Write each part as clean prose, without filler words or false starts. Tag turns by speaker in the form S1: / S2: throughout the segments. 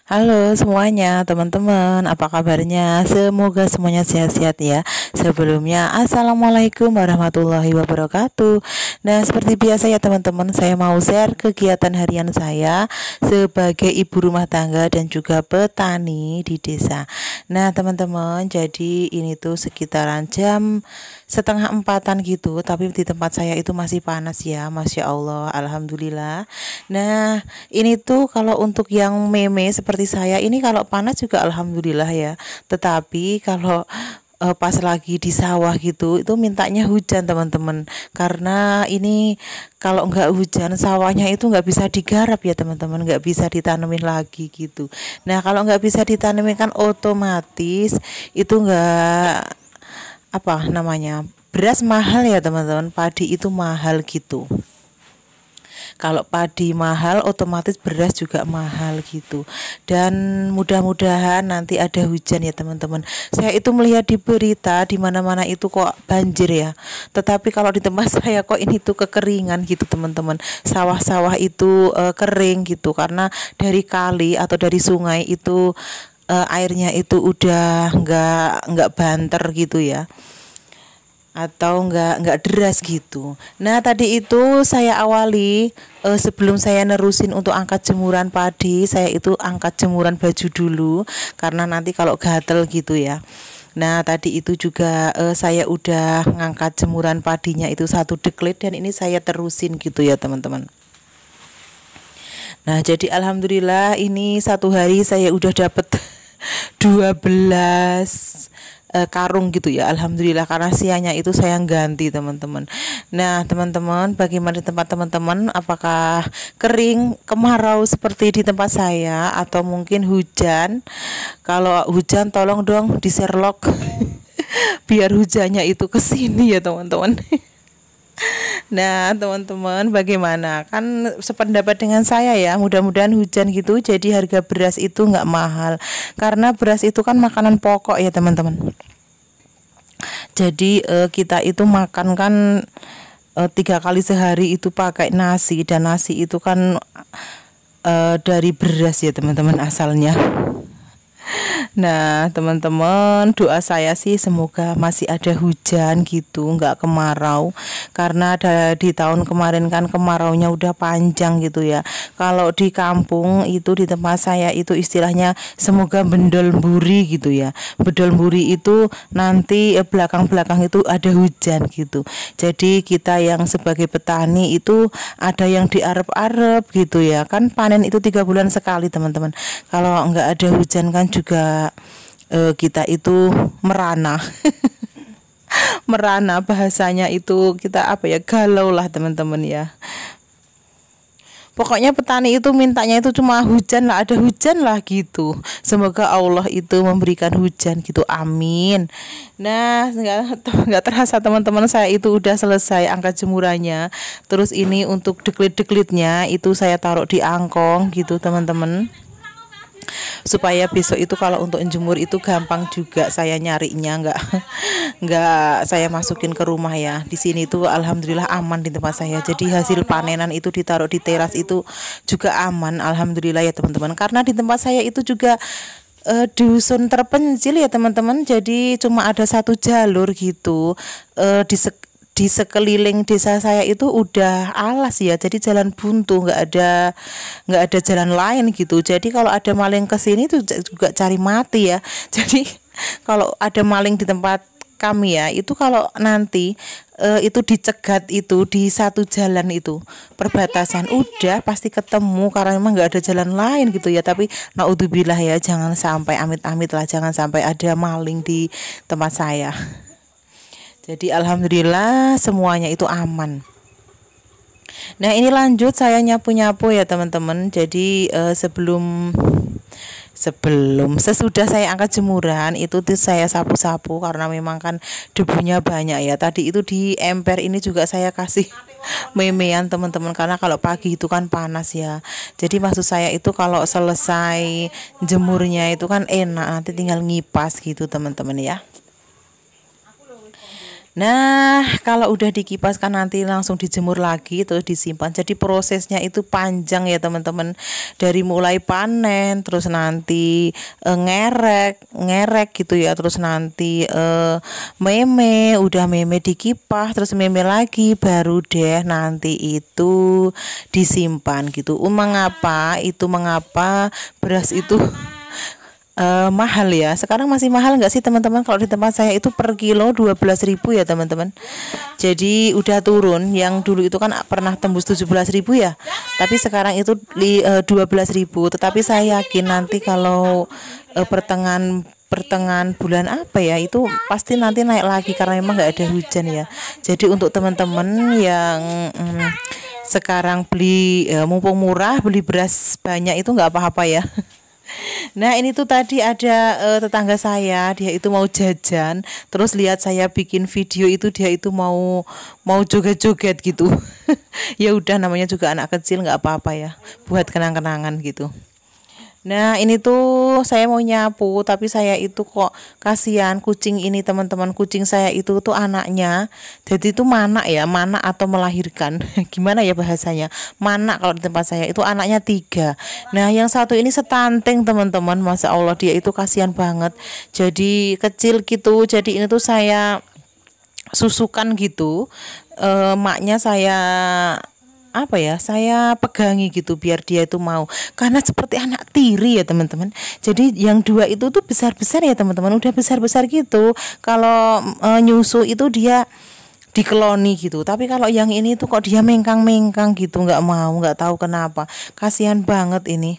S1: Halo semuanya teman-teman, apa kabarnya? Semoga semuanya sehat-sehat ya. Sebelumnya Assalamualaikum warahmatullahi wabarakatuh. Nah seperti biasa ya teman-teman, saya mau share kegiatan harian saya sebagai ibu rumah tangga dan juga petani di desa. Nah teman-teman, jadi ini tuh sekitaran jam setengah empatan gitu, tapi di tempat saya itu masih panas ya, Masya Allah, Alhamdulillah. Nah ini tuh kalau untuk yang meme seperti saya ini kalau panas juga alhamdulillah ya. Tetapi kalau pas lagi di sawah gitu itu mintanya hujan teman-teman. Karena ini kalau nggak hujan sawahnya itu nggak bisa digarap ya teman-teman, nggak bisa ditanemin lagi gitu. Nah kalau nggak bisa ditanemin kan otomatis itu nggak apa namanya, beras mahal ya teman-teman, padi itu mahal gitu. Kalau padi mahal, otomatis beras juga mahal gitu. Dan mudah-mudahan nanti ada hujan ya teman-teman. Saya itu melihat di berita di mana-mana itu kok banjir ya. Tetapi kalau di tempat saya kok ini tuh kekeringan gitu teman-teman. Sawah-sawah itu kering gitu karena dari kali atau dari sungai itu airnya itu udah nggak banter gitu ya, atau nggak deras gitu. Nah tadi itu saya awali sebelum saya nerusin untuk angkat jemuran padi, saya itu angkat jemuran baju dulu karena nanti kalau gatel gitu ya. Nah tadi itu juga saya udah ngangkat jemuran padinya itu satu deklit dan ini saya terusin gitu ya teman-teman. Nah jadi alhamdulillah ini satu hari saya udah dapet 12 karung gitu ya, alhamdulillah, karena siangnya itu saya ganti teman-teman. Nah teman-teman, bagaimana di tempat teman-teman, apakah kering kemarau seperti di tempat saya atau mungkin hujan? Kalau hujan tolong dong di Sherlock biar hujannya itu ke sini ya teman-teman. Nah, teman-teman, bagaimana? Kan sependapat dengan saya ya, mudah-mudahan hujan gitu, jadi harga beras itu nggak mahal. Karena beras itu kan makanan pokok ya, teman-teman. Jadi kita itu makan kan 3 kali sehari itu pakai nasi, dan nasi itu kan dari beras ya, teman-teman, asalnya. Nah, teman-teman, doa saya sih semoga masih ada hujan gitu, nggak kemarau. Karena ada di tahun kemarin kan kemaraunya udah panjang gitu ya. Kalau di kampung itu di tempat saya itu istilahnya semoga bendol buri gitu ya. Bendol buri itu nanti belakang-belakang itu ada hujan gitu. Jadi kita yang sebagai petani itu ada yang diarep-arep gitu ya. Kan panen itu 3 bulan sekali teman-teman. Kalau nggak ada hujan kan juga kita itu merana. Merana bahasanya itu kita apa ya, galau lah teman-teman ya. Pokoknya petani itu mintanya itu cuma hujan lah, ada hujan lah gitu. Semoga Allah itu memberikan hujan gitu, amin. Nah nggak terasa teman-teman, saya itu udah selesai angkat jemurannya. Terus ini untuk deklit-deklitnya itu saya taruh di angkong gitu teman-teman, supaya besok itu kalau untuk jemur itu gampang juga saya nyarinya, nggak saya masukin ke rumah ya. Di sini tuh alhamdulillah aman di tempat saya, jadi hasil panenan itu ditaruh di teras itu juga aman, alhamdulillah ya teman-teman. Karena di tempat saya itu juga dusun terpencil ya teman-teman, jadi cuma ada satu jalur gitu. Di sekeliling desa saya itu udah alas ya, jadi jalan buntu, nggak ada jalan lain gitu. Jadi kalau ada maling ke sini tuh juga cari mati ya. Jadi kalau ada maling di tempat kami ya, itu kalau nanti itu dicegat itu di satu jalan itu perbatasan, udah pasti ketemu karena memang nggak ada jalan lain gitu ya. Tapi naudzubillah ya, jangan sampai, amit-amit lah, jangan sampai ada maling di tempat saya. Jadi alhamdulillah semuanya itu aman. Nah ini lanjut saya nyapu-nyapu ya teman-teman. Jadi sesudah saya angkat jemuran itu tuh saya sapu-sapu karena memang kan debunya banyak ya. Tadi itu di emper ini juga saya kasih memean teman-teman, karena kalau pagi itu kan panas ya. Jadi maksud saya itu kalau selesai jemurnya itu kan enak, nanti tinggal ngipas gitu teman-teman ya. Nah, kalau udah dikipaskan nanti langsung dijemur lagi terus disimpan. Jadi prosesnya itu panjang ya teman-teman. Dari mulai panen terus nanti ngerek gitu ya. Terus nanti meme, udah meme dikipas, terus meme lagi baru deh nanti itu disimpan gitu. Mengapa beras itu mahal ya. Sekarang masih mahal nggak sih teman-teman? Kalau di tempat saya itu per kilo 12.000 ya teman-teman. Jadi udah turun. Yang dulu itu kan pernah tembus 17.000 ya. Tapi sekarang itu 12.000. Tetapi saya yakin nanti kalau pertengahan bulan apa ya, itu pasti nanti naik lagi karena memang nggak ada hujan ya. Jadi untuk teman-teman yang sekarang beli mumpung murah, beli beras banyak itu nggak apa-apa ya. Nah ini tuh tadi ada tetangga saya, dia itu mau jajan, terus lihat saya bikin video itu, dia itu mau joget-joget gitu. Ya udah, namanya juga anak kecil, nggak apa-apa ya, buat kenang-kenangan gitu. Nah ini tuh saya mau nyapu, tapi saya itu kok kasihan kucing ini teman-teman. Kucing saya itu tuh anaknya, jadi itu mana ya, mana atau melahirkan gimana ya bahasanya, mana kalau di tempat saya itu anaknya 3. Nah yang satu ini stunting teman-teman, Masya Allah dia itu kasihan banget. Jadi kecil gitu, jadi ini tuh saya susukan gitu, maknya saya apa ya, saya pegangi gitu biar dia itu mau, karena seperti anak tiri ya teman-teman. Jadi yang 2 itu tuh besar-besar ya teman-teman, udah besar-besar gitu. Kalau nyusu itu dia dikeloni gitu, tapi kalau yang ini tuh kok dia mengkang-mengkang gitu, nggak mau, nggak tahu kenapa, kasihan banget ini.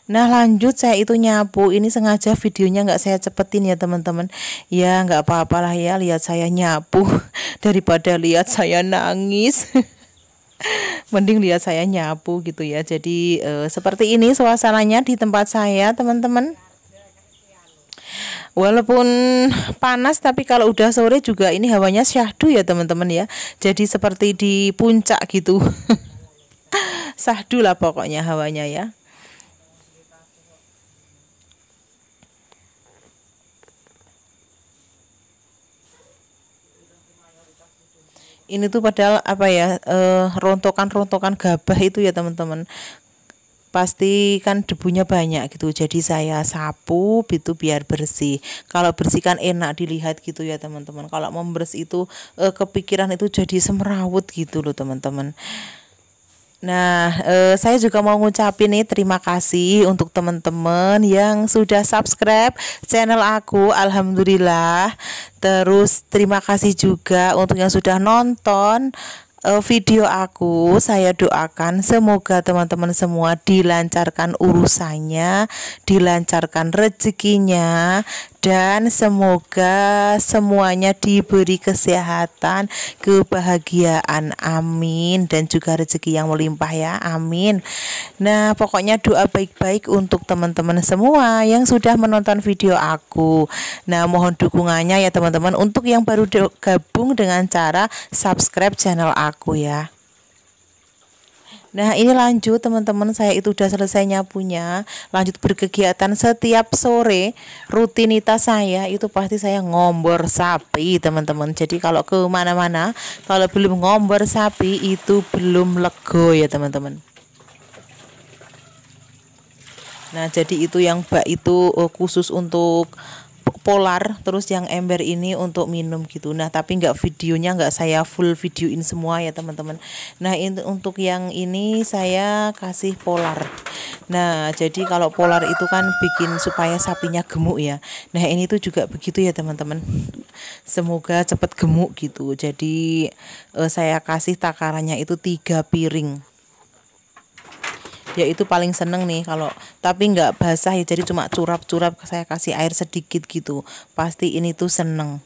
S1: Nah lanjut, saya itu nyapu, ini sengaja videonya nggak saya cepetin ya teman-teman. Ya nggak apa-apalah ya, lihat saya nyapu daripada lihat saya nangis. Mending lihat saya nyapu gitu ya. Jadi seperti ini suasananya di tempat saya teman-teman. Walaupun panas, tapi kalau udah sore juga ini hawanya syahdu ya teman-teman ya. Jadi seperti di puncak gitu. Syahdu lah pokoknya hawanya ya. Ini tuh padahal apa ya, rontokan-rontokan gabah itu ya teman-teman. Pasti kan debunya banyak gitu, jadi saya sapu itu biar bersih. Kalau bersih kan enak dilihat gitu ya teman-teman. Kalau members itu kepikiran itu jadi semrawut gitu loh teman-teman. Nah, saya juga mau ngucapin nih terima kasih untuk teman-teman yang sudah subscribe channel aku, alhamdulillah. Terus terima kasih juga untuk yang sudah nonton video aku. Saya doakan semoga teman-teman semua dilancarkan urusannya, dilancarkan rezekinya, dan semoga semuanya diberi kesehatan, kebahagiaan, amin, dan juga rezeki yang melimpah ya, amin. Nah pokoknya doa baik-baik untuk teman-teman semua yang sudah menonton video aku. Nah mohon dukungannya ya teman-teman, untuk yang baru gabung dengan cara subscribe channel aku ya. Nah ini lanjut teman-teman, saya itu udah selesai nyapunya, lanjut berkegiatan. Setiap sore rutinitas saya itu pasti saya ngombor sapi teman-teman. Jadi kalau ke mana-mana kalau belum ngombor sapi itu belum lego ya teman-teman. Nah jadi itu yang bak itu khusus untuk polar, terus yang ember ini untuk minum gitu. Nah tapi nggak, videonya nggak saya full videoin semua ya teman-teman. Nah untuk yang ini saya kasih polar. Nah jadi kalau polar itu kan bikin supaya sapinya gemuk ya. Nah ini tuh juga begitu ya teman-teman, semoga cepet gemuk gitu. Jadi saya kasih takarannya itu 3 piring. Dia itu paling seneng nih kalau tapi nggak basah ya, jadi cuma curap-curap, saya kasih air sedikit gitu, pasti ini tuh seneng.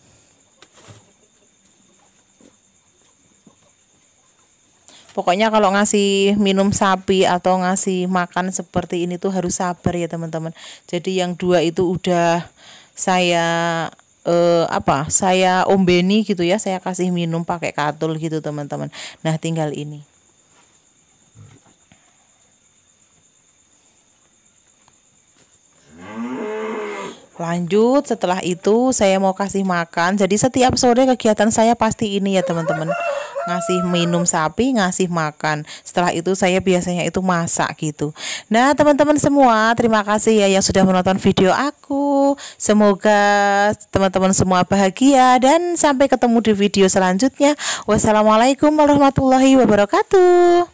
S1: Pokoknya kalau ngasih minum sapi atau ngasih makan seperti ini tuh harus sabar ya teman-teman. Jadi yang 2 itu udah saya saya ombeni gitu ya, saya kasih minum pakai katul gitu teman-teman. Nah tinggal ini. Lanjut, setelah itu saya mau kasih makan. Jadi setiap sore kegiatan saya pasti ini ya teman-teman. Ngasih minum sapi, ngasih makan. Setelah itu saya biasanya itu masak gitu. Nah teman-teman semua, terima kasih ya yang sudah menonton video aku. Semoga teman-teman semua bahagia dan sampai ketemu di video selanjutnya. Wassalamualaikum warahmatullahi wabarakatuh.